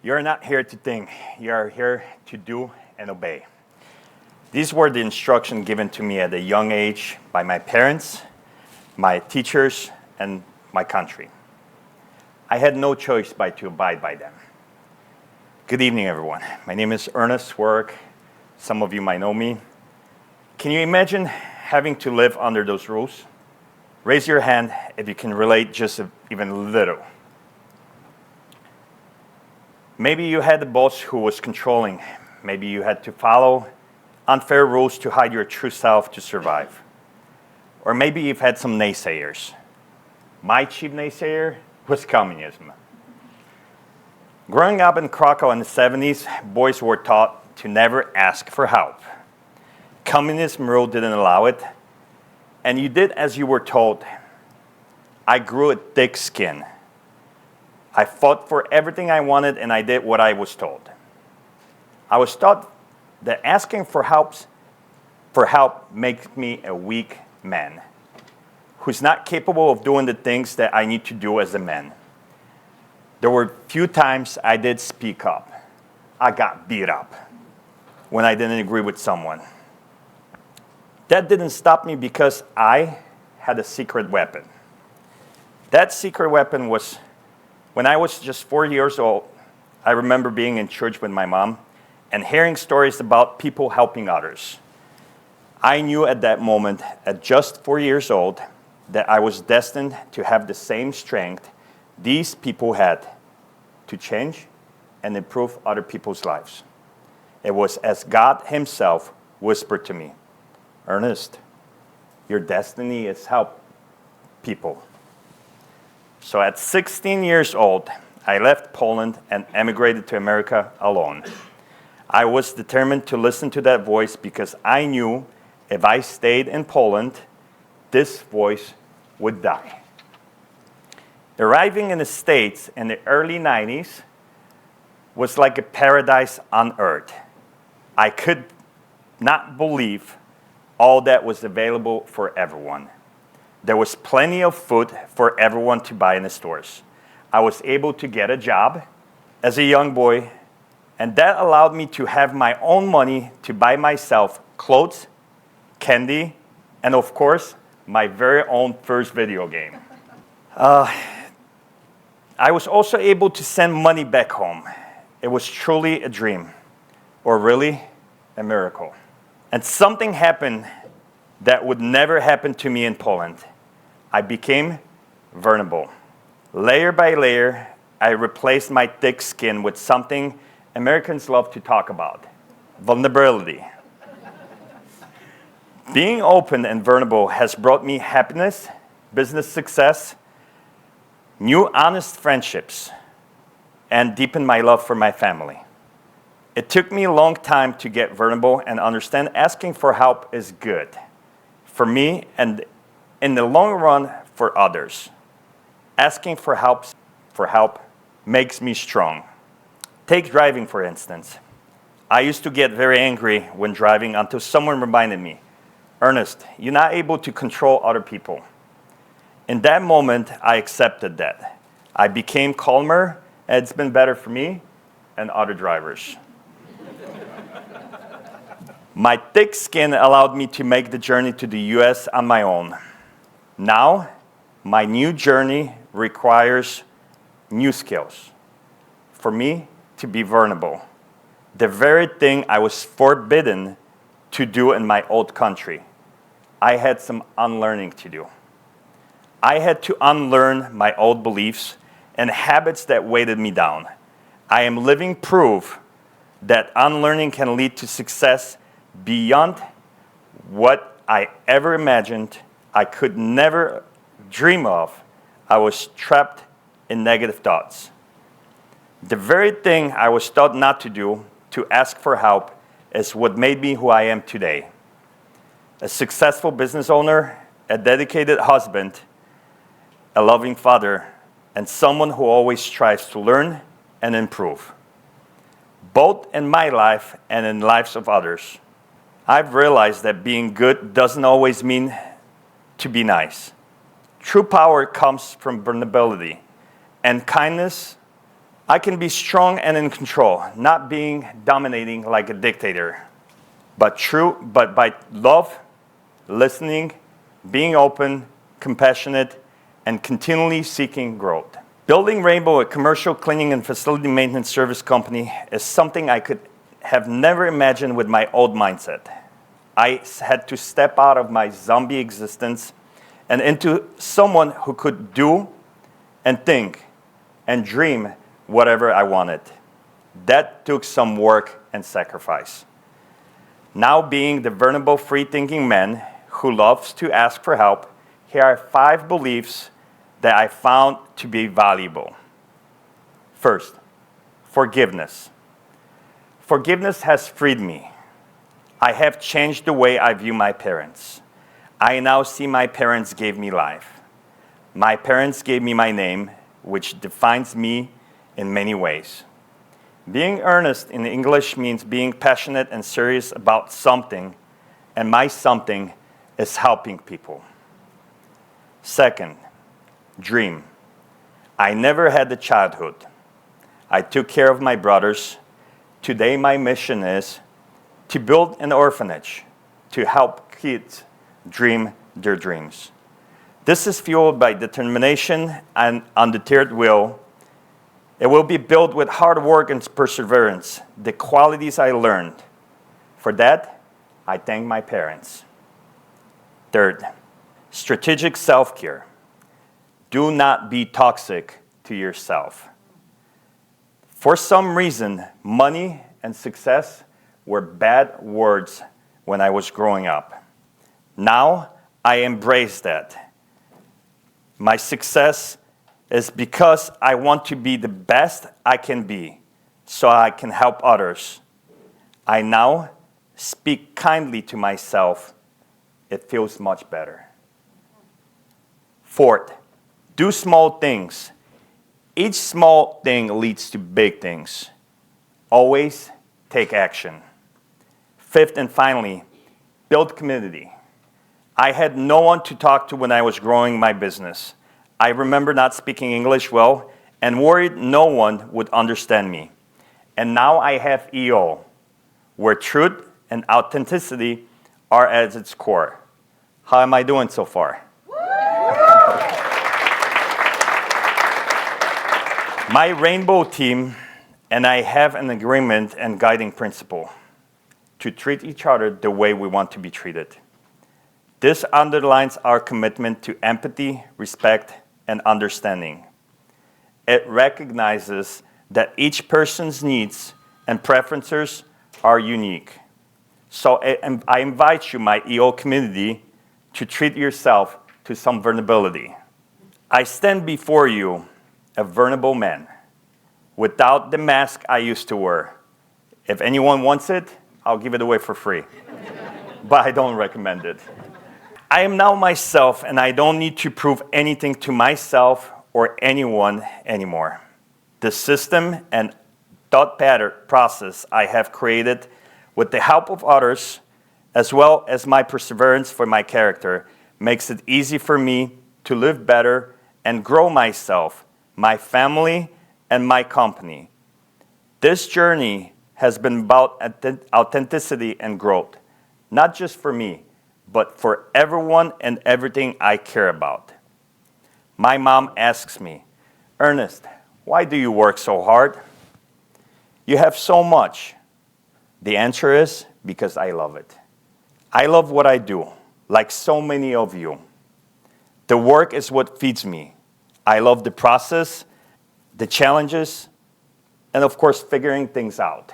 You're not here to think, you are here to do and obey. These were the instructions given to me at a young age by my parents, my teachers, and my country. I had no choice but to abide by them. Good evening, everyone. My name is Ernest. Some of you might know me. Can you imagine having to live under those rules? Raise your hand if you can relate just even a little. Maybe you had a boss who was controlling. Maybe you had to follow unfair rules to hide your true self to survive. Or maybe you've had some naysayers. My chief naysayer was communism. Growing up in Krakow in the 70s, boys were taught to never ask for help. Communism rule didn't allow it, and you did as you were told. I grew a thick skin. I fought for everything I wanted, and I did what I was told. I was taught that asking for help makes me a weak man who's not capable of doing the things that I need to do as a man. There were few times I did speak up. I got beat up when I didn't agree with someone. That didn't stop me because I had a secret weapon. That secret weapon was when I was just 4 years old. I remember being in church with my mom and hearing stories about people helping others. I knew at that moment, at just 4 years old, that I was destined to have the same strength these people had to change and improve other people's lives. It was as God Himself whispered to me, Ernest, your destiny is help people. So at 16 years old, I left Poland and emigrated to America alone. I was determined to listen to that voice because I knew if I stayed in Poland, this voice would die. Arriving in the States in the early 90s was like a paradise on earth. I could not believe all that was available for everyone. There was plenty of food for everyone to buy in the stores. I was able to get a job as a young boy, and that allowed me to have my own money to buy myself clothes, candy, and of course, my very own first video game. I was also able to send money back home. It was truly a dream, or really a miracle. And something happened that would never happen to me in Poland. I became vulnerable. Layer by layer, I replaced my thick skin with something Americans love to talk about: vulnerability. Being open and vulnerable has brought me happiness, business success, new honest friendships, and deepened my love for my family. It took me a long time to get vulnerable and understand asking for help is good for me and in the long run for others. Asking for help makes me strong. Take driving, for instance. I used to get very angry when driving until someone reminded me, Ernest, you're not able to control other people. In that moment, I accepted that. I became calmer, and it's been better for me and other drivers. My thick skin allowed me to make the journey to the US on my own. Now, my new journey requires new skills. For me to be vulnerable, the very thing I was forbidden to do in my old country. I had some unlearning to do. I had to unlearn my old beliefs and habits that weighted me down. I am living proof that unlearning can lead to success beyond what I ever imagined. I could never dream of. I was trapped in negative thoughts. The very thing I was taught not to do, to ask for help, is what made me who I am today. A successful business owner, a dedicated husband, a loving father, and someone who always strives to learn and improve, both in my life and in the lives of others. I've realized that being good doesn't always mean to be nice. True power comes from vulnerability, and kindness I can be strong and in control, not being dominating like a dictator, but by love, listening, being open, compassionate, and continually seeking growth. Building Rainbow, a commercial cleaning and facility maintenance service company, is something I could have never imagined with my old mindset. I had to step out of my zombie existence and into someone who could do and think and dream whatever I wanted. That took some work and sacrifice. Now being the vulnerable, free-thinking man who loves to ask for help, here are 5 beliefs that I found to be valuable. First, forgiveness. Forgiveness has freed me. I have changed the way I view my parents. I now see my parents gave me life. My parents gave me my name, which defines me in many ways. Being Ernest in English means being passionate and serious about something, and my something is helping people. Second, dream. I never had a childhood. I took care of my brothers. Today my mission is to build an orphanage to help kids dream their dreams. This is fueled by determination and undeterred will. It will be built with hard work and perseverance, the qualities I learned. For that, I thank my parents. Third, strategic self-care. Do not be toxic to yourself. For some reason, money and success were bad words when I was growing up. Now, I embrace that. My success is because I want to be the best I can be, so I can help others. I now speak kindly to myself. It feels much better. Fourth, do small things. Each small thing leads to big things. Always take action. Fifth and finally, build community. I had no one to talk to when I was growing my business. I remember not speaking English well and worried no one would understand me. And now I have EO, where truth and authenticity are at its core. How am I doing so far? My Rainbow team and I have an agreement and guiding principle to treat each other the way we want to be treated. This underlines our commitment to empathy, respect, and understanding. It recognizes that each person's needs and preferences are unique. So I invite you, my EO community, to treat yourself to some vulnerability. I stand before you, a vulnerable man, without the mask I used to wear. If anyone wants it, I'll give it away for free. But I don't recommend it. I am now myself, and I don't need to prove anything to myself or anyone anymore. The system and thought pattern process I have created with the help of others, as well as my perseverance for my character, makes it easy for me to live better and grow myself, my family, and my company. This journey has been about authenticity and growth, not just for me, but for everyone and everything I care about. My mom asks me, Ernest, why do you work so hard? You have so much. The answer is because I love it. I love what I do, like so many of you. The work is what feeds me. I love the process, the challenges, and of course, figuring things out.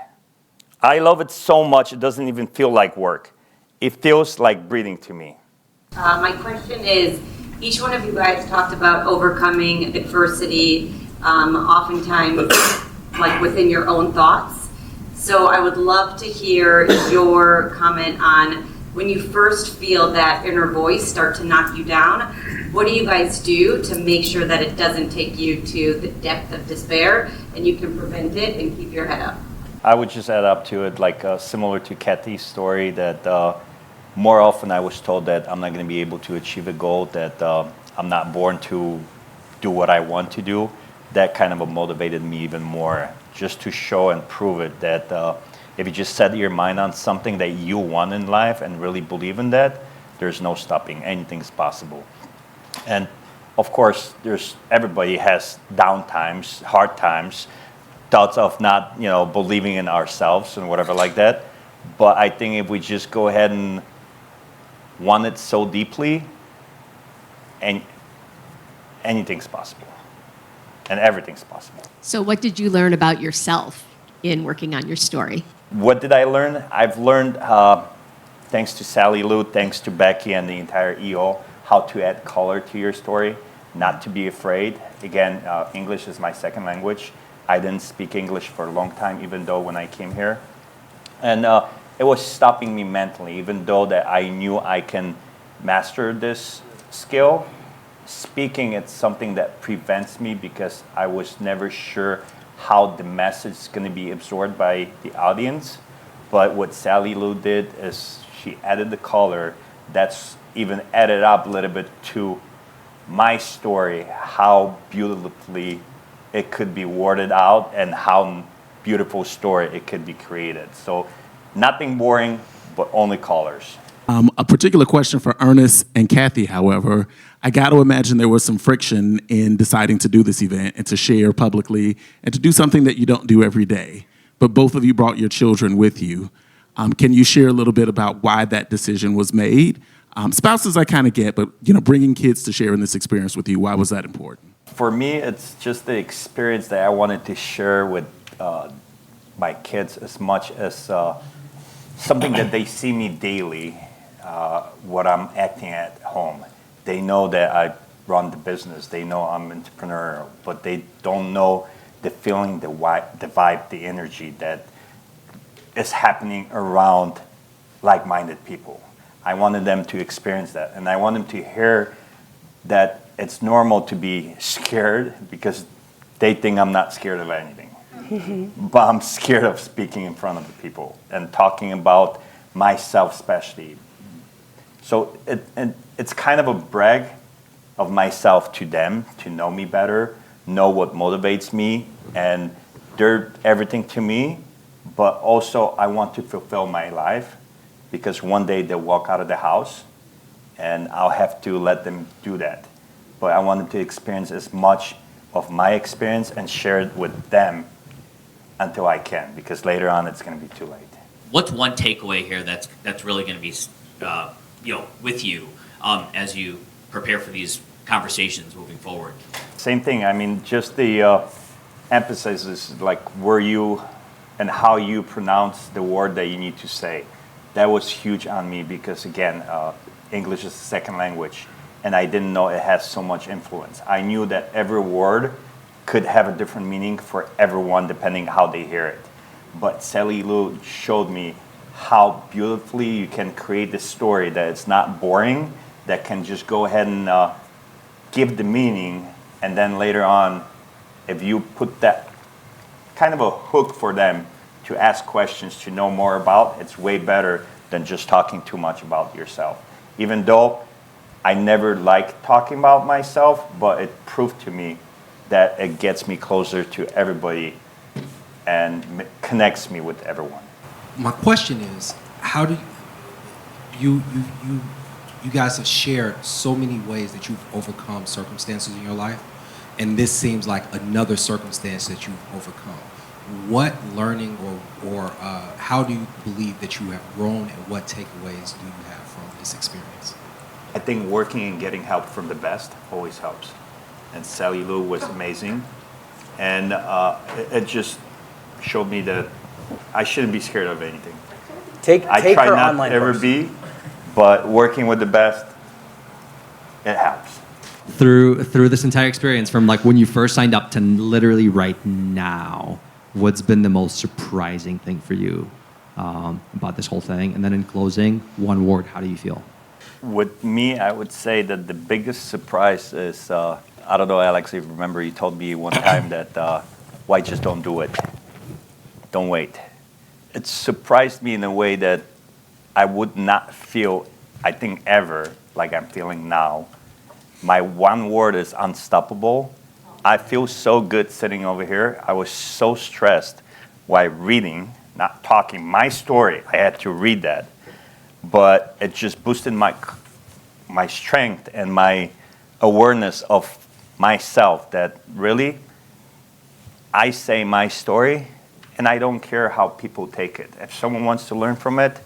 I love it so much it doesn't even feel like work. It feels like breathing to me. My question is, each one of you guys talked about overcoming adversity, oftentimes like within your own thoughts. So I would love to hear your comment on when you first feel that inner voice start to knock you down, what do you guys do to make sure that it doesn't take you to the depth of despair and you can prevent it and keep your head up? I would just add up to it, like similar to Kathy's story, that more often I was told that I'm not going to be able to achieve a goal, that I'm not born to do what I want to do. that kind of motivated me even more, just to show and prove it that if you just set your mind on something that you want in life and really believe in that, there's no stopping. Anything's possible. And of course, everybody has down times, hard times, thoughts of not, believing in ourselves and whatever like that. But I think if we just go ahead and want it so deeply, and anything's possible, and everything's possible. So what did you learn about yourself in working on your story? What did I learn? I've learned, thanks to Sally Lou, thanks to Becky and the entire EO, how to add color to your story, not to be afraid. Again, English is my second language. I didn't speak English for a long time, even though when I came here. And it was stopping me mentally, even though that I knew I can master this skill. Speaking, it's something that prevents me because I was never sure how the message is going to be absorbed by the audience. But what Sally Lou did is she added the color. That's even added up a little bit to my story, how beautifully it could be worded out and how beautiful story it could be created. So nothing boring, but only colors. A particular question for Ernest and Kathy, however, I got to imagine there was some friction in deciding to do this event and to share publicly and to do something that you don't do every day. But both of you brought your children with you. Can you share a little bit about why that decision was made? Spouses I kind of get, but bringing kids to share in this experience with you, why was that important? For me, it's just the experience that I wanted to share with my kids as much as something that they see me daily, what I'm acting at home. They know that I run the business. They know I'm entrepreneurial, but they don't know the feeling, the vibe, the energy that is happening around like-minded people. I wanted them to experience that, and I want them to hear that it's normal to be scared because they think I'm not scared of anything. But I'm scared of speaking in front of the people and talking about myself especially. So it's kind of a brag of myself to them, to know me better, know what motivates me, and they're everything to me, but also I want to fulfill my life because one day they'll walk out of the house and I'll have to let them do that. But I want them to experience as much of my experience and share it with them until I can, because later on it's going to be too late. What's one takeaway here that's really going to be with you as you prepare for these conversations moving forward? Same thing. I mean, just the emphasis is like where you and how you pronounce the word that you need to say. That was huge on me because, again, English is a second language, and I didn't know it has so much influence. I knew that every word could have a different meaning for everyone depending how they hear it. But Sally Lou showed me how beautifully you can create this story that it's not boring, that can just go ahead and give the meaning, and then later on, if you put that kind of a hook for them to ask questions, to know more about, it's way better than just talking too much about yourself. Even though I never liked talking about myself, but it proved to me that it gets me closer to everybody and connects me with everyone. My question is, how do you guys have shared so many ways that you've overcome circumstances in your life, and this seems like another circumstance that you've overcome. What learning or how do you believe that you have grown, and what takeaways do you have from this experience? I think working and getting help from the best always helps. And Sally Lou was amazing. And it just showed me that I shouldn't be scared of anything. I try her not online to ever course. be, but working with the best, it helps. Through this entire experience, from like when you first signed up to literally right now, what's been the most surprising thing for you about this whole thing? And then in closing, one word, how do you feel? With me, I would say that the biggest surprise is, I don't know, Alex, if you remember, you told me one time that why just don't do it? Don't wait. It surprised me in a way that I would not feel, I think, ever like I'm feeling now. My one word is unstoppable, I feel so good sitting over here. I was so stressed while reading, not talking. My story, I had to read that. But it just boosted my strength and my awareness of myself that really I say my story and I don't care how people take it. If someone wants to learn from it,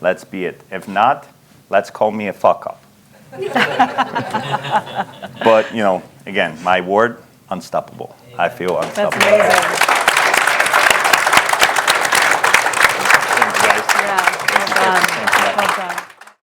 let's be it. If not, let's call me a fuck up. But, again, my word, unstoppable. I feel unstoppable. That's amazing.